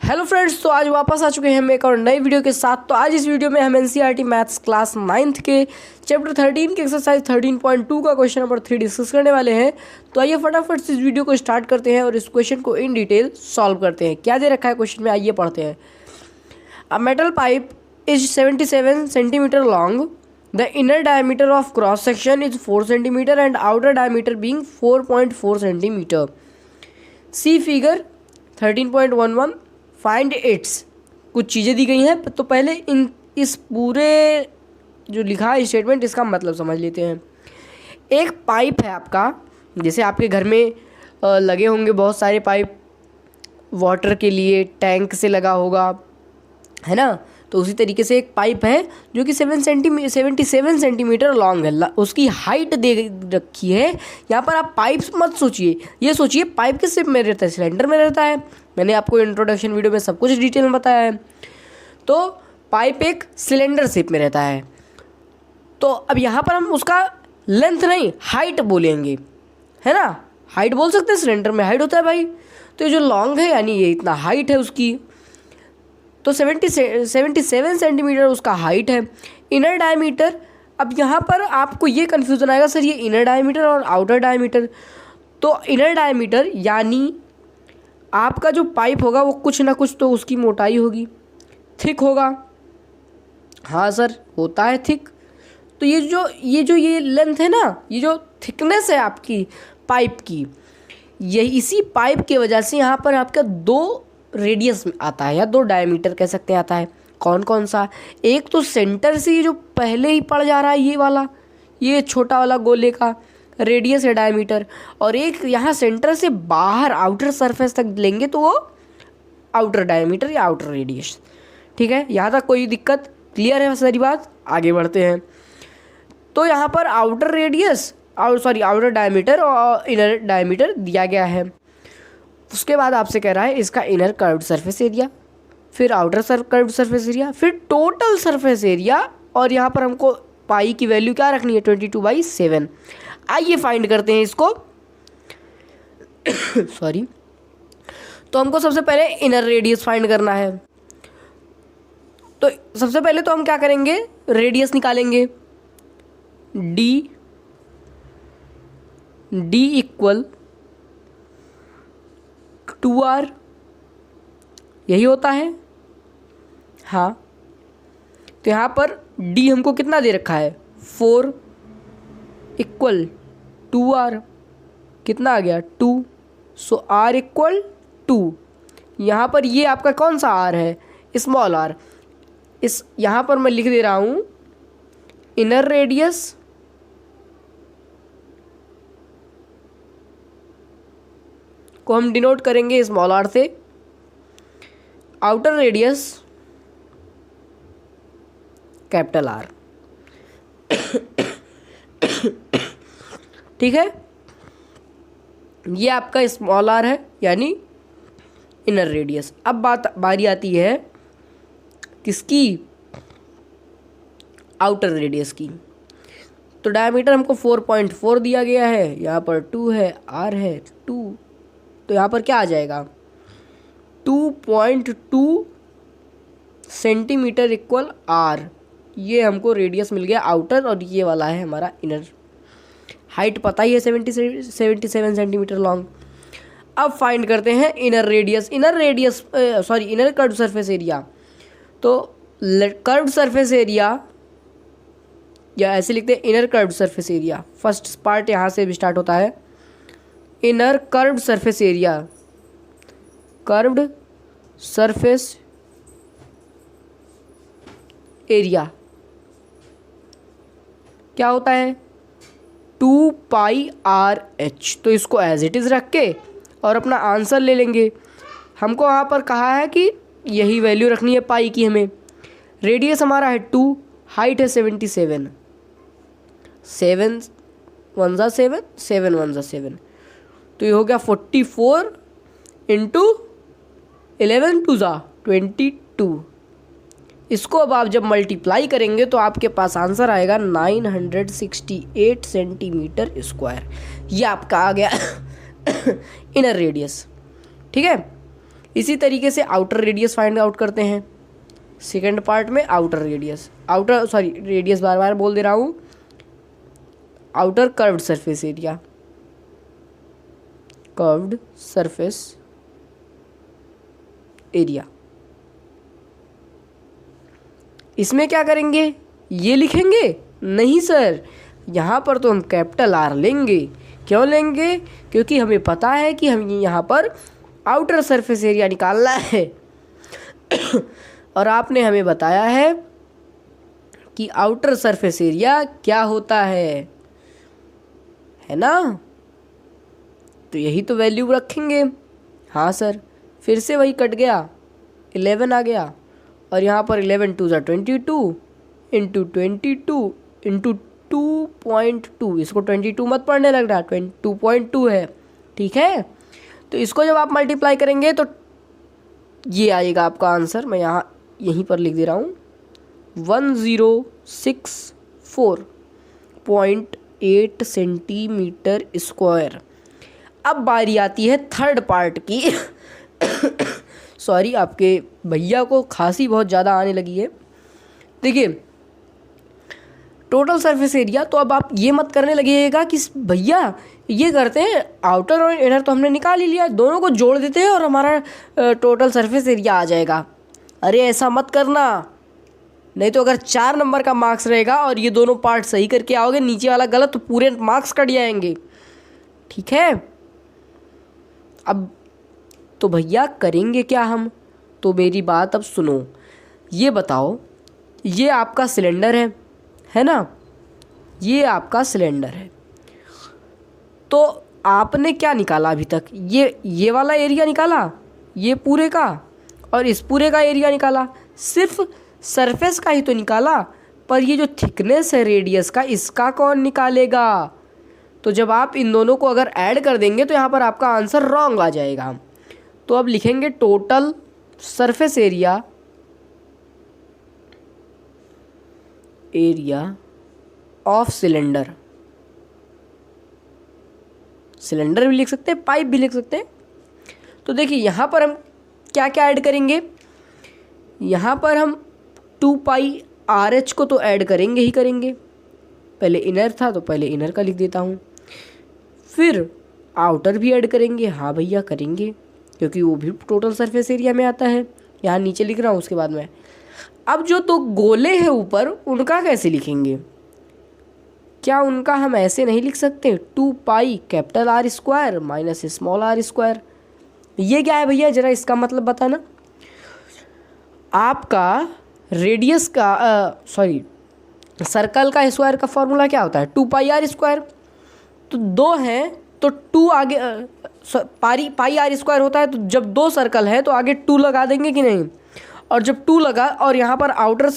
Hello friends, तो आज वापस आ चुके हैं हम एक और नई वीडियो के साथ। तो आज इस वीडियो में हम एनसीईआरटी मैथ्स क्लास 9th के चैप्टर 13 के एक्सरसाइज 13.2 का क्वेश्चन नंबर 3 डिस्कस करने वाले हैं। तो आइए फटाफट से इस वीडियो को स्टार्ट करते हैं और इस क्वेश्चन को इन डिटेल सॉल्व करते हैं। क्या दे रखा है क्वेश्चन में, आइए पढ़ते हैं। A metal pipe is 77 centimetre long, the inner diameter of cross section is 4 centimetre and outer diameter being 4.4 centimetre. See figure 13.11 find its. कुछ चीज़ें दी गई हैं, तो पहले इस पूरे जो लिखा है स्टेटमेंट, इसका मतलब समझ लेते हैं। एक पाइप है आपका, जैसे आपके घर में लगे होंगे बहुत सारे पाइप, वाटर के लिए टैंक से लगा होगा, है ना। तो उसी तरीके से एक पाइप है जो कि 77 सेंटीमीटर लॉन्ग है, उसकी हाइट दे रखी है। यहाँ पर आप पाइप मत सोचिए, ये सोचिए पाइप किस शेप में रहता है, सिलेंडर में रहता है। मैंने आपको इंट्रोडक्शन वीडियो में सब कुछ डिटेल में बताया है। तो पाइप एक सिलेंडर शेप में रहता है। तो अब यहाँ पर हम उसका लेंथ नहीं, हाइट बोलेंगे, है ना। हाइट बोल सकते हैं, सिलेंडर में हाइट होता है भाई। तो ये जो लॉन्ग है यानी ये इतना हाइट है उसकी, तो 77 सेंटीमीटर उसका हाइट है। इनर डायमीटर, अब यहाँ पर आपको ये कन्फ्यूज़न आएगा, सर ये इनर डायमीटर और आउटर डायमीटर। तो इनर डायमीटर यानी आपका जो पाइप होगा वो कुछ ना कुछ तो उसकी मोटाई होगी, थिक होगा। हाँ सर, होता है थिक। तो ये लेंथ है ना, ये जो थिकनेस है आपकी पाइप की, यही इसी पाइप की वजह से यहाँ पर आपका 2 रेडियस में आता है या 2 डायमीटर कह सकते हैं आता है। कौन कौन सा? एक तो सेंटर से जो पहले ही पड़ जा रहा है, ये वाला, ये छोटा वाला गोले का रेडियस है डायमीटर, और एक यहाँ सेंटर से बाहर आउटर सरफेस तक लेंगे तो वो आउटर डायमीटर या आउटर रेडियस। ठीक है, यहाँ तक कोई दिक्कत? क्लियर है सारी बात? आगे बढ़ते हैं। तो यहाँ पर आउटर रेडियस आउटर डायमीटर और इनर डायमीटर दिया गया है। उसके बाद आपसे कह रहा है इसका इनर कर्व्ड सरफेस एरिया, फिर आउटर कर्व्ड सरफेस एरिया, फिर टोटल सरफेस एरिया, और यहाँ पर हमको पाई की वैल्यू क्या रखनी है, 22/7। आइए फाइंड करते हैं इसको। सॉरी। तो हमको सबसे पहले इनर रेडियस फाइंड करना है। तो सबसे पहले तो हम क्या करेंगे, रेडियस निकालेंगे। डी इक्वल 2r, यही होता है। हाँ, तो यहाँ पर d हमको कितना दे रखा है, 4 इक्वल 2r, कितना आ गया 2, सो r इक्वल 2। यहाँ पर ये आपका कौन सा r है, स्मॉल r। इस यहाँ पर मैं लिख दे रहा हूँ इनर रेडियस को हम डिनोट करेंगे स्मॉल r से, आउटर रेडियस कैपिटल R। ठीक है, ये आपका स्मॉल r है यानी इनर रेडियस। अब बारी आती है किसकी, आउटर रेडियस की। तो डायमीटर हमको 4.4 दिया गया है, यहाँ पर 2 है, r है 2, तो यहाँ पर क्या आ जाएगा 2.2 सेंटीमीटर इक्वल r। ये हमको रेडियस मिल गया आउटर, और ये वाला है हमारा इनर। हाइट पता ही है 77 सेंटीमीटर लॉन्ग। अब फाइंड करते हैं inner radius. Inner curved surface area. तो कर्व्ड सरफेस एरिया, या ऐसे लिखते हैं inner curved surface area. First part यहाँ से भी स्टार्ट होता है, inner curved surface area. Curved surface area क्या होता है, 2πRh। तो इसको एज इट इज़ रख के और अपना आंसर ले लेंगे। हमको वहाँ पर कहा है कि यही वैल्यू रखनी है पाई की हमें। रेडियस हमारा है 2, हाइट है 77, 7 1 जा 7, 7 1 जा 7, तो ये हो गया 44 इंटू 11 2 जा 22। इसको अब आप जब मल्टीप्लाई करेंगे तो आपके पास आंसर आएगा 968 सेंटीमीटर स्क्वायर। ये आपका आ गया इनर रेडियस। ठीक है, इसी तरीके से आउटर रेडियस फाइंड आउट करते हैं। सेकेंड पार्ट में आउटर रेडियस बार बार बोल दे रहा हूँ, outer curved surface area, curved surface area. इसमें क्या करेंगे, ये लिखेंगे? नहीं सर, यहाँ पर तो हम कैपिटल आर लेंगे। क्यों लेंगे? क्योंकि हमें पता है कि हमें यहाँ पर आउटर सरफेस एरिया निकालना है और आपने हमें बताया है कि आउटर सरफेस एरिया क्या होता है ना? तो यही तो वैल्यू रखेंगे। हाँ सर, फिर से वही कट गया, 11 आ गया और यहाँ पर 11 2 ज़ा 22 इंटू 22 इंटू 2.2। इसको 22 मत पढ़ने लग रहा, 2.2 है, ठीक है। तो इसको जब आप मल्टीप्लाई करेंगे तो ये आएगा आपका आंसर। मैं यहाँ यहीं पर लिख दे रहा हूँ, 1064.8 सेंटीमीटर स्क्वायर। अब बारी आती है थर्ड पार्ट की सॉरी, आपके भैया को खांसी बहुत ज़्यादा आने लगी है। देखिए, टोटल सरफेस एरिया, तो अब आप ये मत करने लगिएगा कि भैया ये करते हैं, आउटर और इनर तो हमने निकाल ही लिया, दोनों को जोड़ देते हैं और हमारा टोटल सरफेस एरिया आ जाएगा। अरे ऐसा मत करना, नहीं तो अगर 4 नंबर का मार्क्स रहेगा और ये दोनों पार्ट सही करके आओगे, नीचे वाला गलत, तो पूरे मार्क्स कट जाएंगे, ठीक है। अब तो भैया करेंगे क्या हम? तो मेरी बात अब सुनो, ये बताओ, ये आपका सिलेंडर है ना? ये आपका सिलेंडर है, तो आपने क्या निकाला अभी तक? ये वाला एरिया निकाला, ये पूरे का, और इस पूरे का एरिया निकाला। सिर्फ सरफेस का ही तो निकाला, पर ये जो थिकनेस है रेडियस का, इसका कौन निकालेगा? तो जब आप इन दोनों को अगर ऐड कर देंगे तो यहाँ पर आपका आंसर रॉन्ग आ जाएगा। तो अब लिखेंगे total surface area of cylinder. Cylinder भी लिख सकते हैं, पाइप भी लिख सकते हैं। तो देखिए, यहाँ पर हम क्या क्या ऐड करेंगे? यहाँ पर हम 2πRH को तो ऐड करेंगे ही करेंगे। पहले इनर था तो पहले इनर का लिख देता हूँ, फिर आउटर भी ऐड करेंगे। हाँ भैया करेंगे, क्योंकि वो भी टोटल सरफेस एरिया में आता है। यहाँ नीचे लिख रहा हूँ, उसके बाद में अब जो तो गोले हैं ऊपर, उनका कैसे लिखेंगे? क्या उनका हम ऐसे नहीं लिख सकते? 2π capital R square minus small r square. ये क्या है भैया, ज़रा इसका मतलब बताना। आपका रेडियस का सर्कल का स्क्वायर का फॉर्मूला क्या होता है? 2πr square. तो 2 हैं तो 2 आगे पाई r स्क्वायर होता है। तो जब 2 सर्कल है तो आगे 2 लगा देंगे कि नहीं? और जब 2 लगा और यहाँ पर आउटर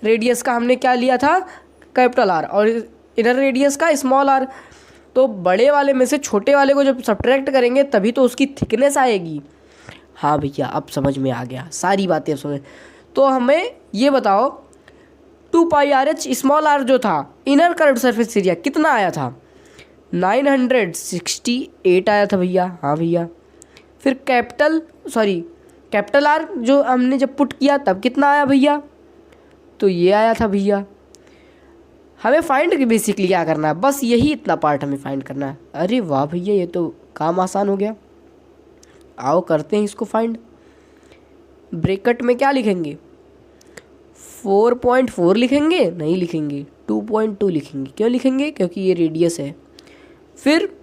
रेडियस का हमने क्या लिया था? कैपिटल R, और इनर रेडियस का स्मॉल r। तो बड़े वाले में से छोटे वाले को जब सब्ट्रैक्ट करेंगे तभी तो उसकी थिकनेस आएगी। हाँ भैया, अब समझ में आ गया, सारी बातें अब समझ। तो हमें ये बताओ, 2πRH स्मॉल r जो था, इनर कर्व्ड सरफेस एरिया कितना आया था? 968 आया था भैया। हाँ भैया, फिर कैपिटल R जो हमने जब पुट किया तब कितना आया भैया? तो ये आया था भैया। हमें फाइंड बेसिकली क्या करना है? बस यही इतना पार्ट हमें फाइंड करना है। अरे वाह भैया, ये तो काम आसान हो गया। आओ करते हैं इसको फाइंड। ब्रैकेट में क्या लिखेंगे? 4.4 लिखेंगे? नहीं लिखेंगे, 2.2 लिखेंगे। क्यों लिखेंगे? क्योंकि ये रेडियस है। फिर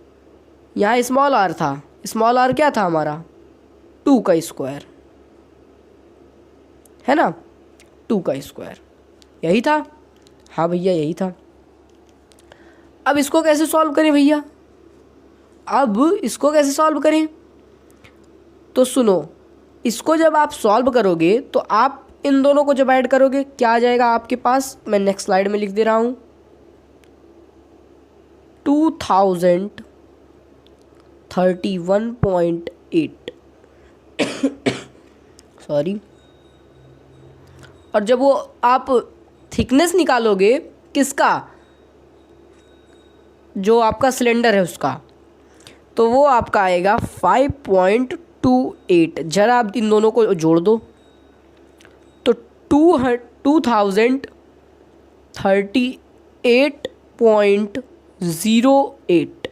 यहाँ स्मॉल r था, स्मॉल r क्या था हमारा? 2 का स्क्वायर, है ना? 2 का स्क्वायर, यही था। हाँ भैया, यही था। अब इसको कैसे सॉल्व करें भैया? तो सुनो, इसको जब आप सॉल्व करोगे तो आप इन दोनों को जब ऐड करोगे क्या आ जाएगा आपके पास? मैं नेक्स्ट स्लाइड में लिख दे रहा हूँ, 2031.8 सॉरी। और जब वो आप थिकनेस निकालोगे किसका? जो आपका सिलेंडर है उसका, तो वो आपका आएगा 5.28। जरा आप इन दोनों को जोड़ दो तो 2038.08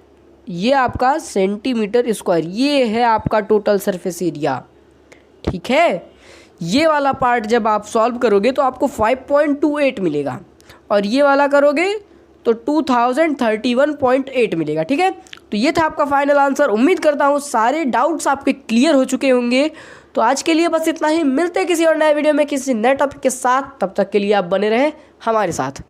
ये आपका सेंटीमीटर स्क्वायर, ये है आपका टोटल सरफेस एरिया। ठीक है, ये वाला पार्ट जब आप सॉल्व करोगे तो आपको 5.28 मिलेगा और ये वाला करोगे तो 2031.8 मिलेगा। ठीक है, तो ये था आपका फाइनल आंसर। उम्मीद करता हूँ सारे डाउट्स आपके क्लियर हो चुके होंगे। तो आज के लिए बस इतना ही, मिलते हैं किसी और नए वीडियो में किसी नए टॉपिक के साथ। तब तक के लिए आप बने रहें हमारे साथ।